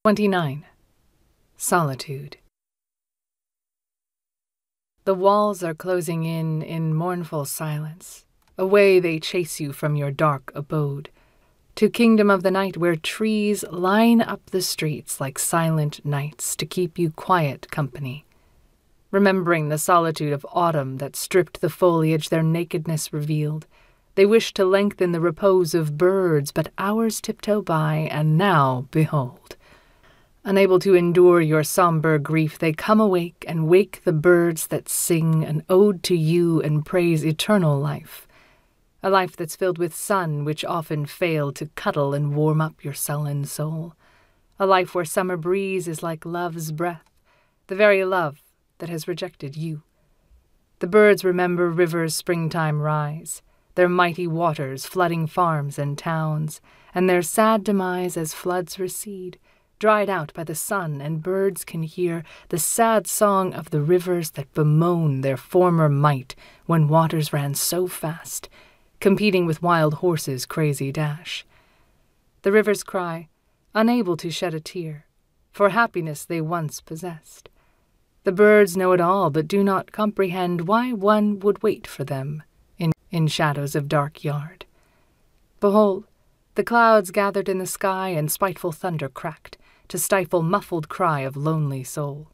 29. Solitude. The walls are closing in mournful silence. Away they chase you from your dark abode, to kingdom of the night where trees line up the streets like silent knights to keep you quiet company. Remembering the solitude of autumn that stripped the foliage their nakedness revealed, they wish to lengthen the repose of birds, but hours tiptoe by, and now, behold. Unable to endure your somber grief, they come awake and wake the birds that sing an ode to you and praise eternal life. A life that's filled with sun which often failed to cuddle and warm up your sullen soul. A life where summer breeze is like love's breath, the very love that has rejected you. The birds remember rivers springtime rise, their mighty waters flooding farms and towns, and their sad demise as floods recede, dried out by the sun, and birds can hear the sad song of the rivers that bemoan their former might when waters ran so fast, competing with wild horses' crazy dash. The rivers cry, unable to shed a tear, for happiness they once possessed. The birds know it all, but do not comprehend why one would wait for them in shadows of dark yard. Behold, the clouds gathered in the sky and spiteful thunder cracked, to stifle muffled cry of lonely soul.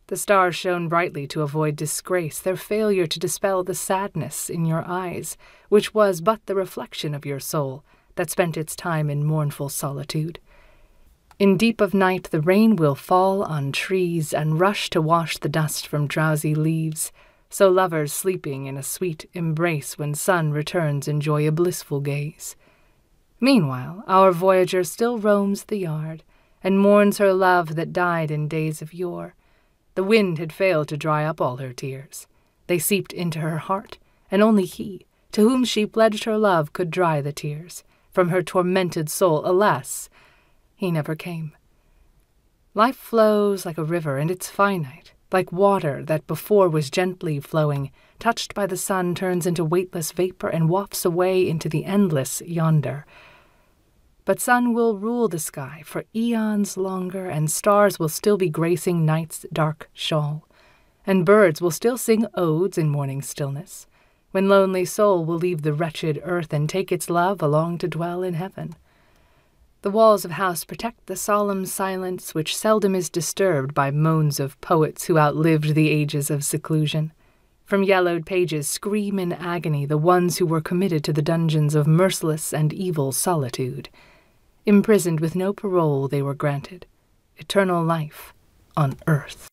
The stars shone brightly to avoid disgrace, their failure to dispel the sadness in your eyes, which was but the reflection of your soul that spent its time in mournful solitude. In deep of night the rain will fall on trees and rush to wash the dust from drowsy leaves, so lovers sleeping in a sweet embrace when sun returns enjoy a blissful gaze. Meanwhile our voyager still roams the yard, and mourns her love that died in days of yore. The wind had failed to dry up all her tears. They seeped into her heart, and only he, to whom she pledged her love, could dry the tears from her tormented soul. Alas, he never came. Life flows like a river, and it's finite, like water that before was gently flowing, touched by the sun turns into weightless vapor and wafts away into the endless yonder. But sun will rule the sky for eons longer, and stars will still be gracing night's dark shawl, and birds will still sing odes in morning stillness, when lonely soul will leave the wretched earth and take its love along to dwell in heaven. The walls of house protect the solemn silence which seldom is disturbed by moans of poets who outlived the ages of seclusion. From yellowed pages scream in agony the ones who were committed to the dungeons of merciless and evil solitude. Imprisoned with no parole they were granted eternal life on earth.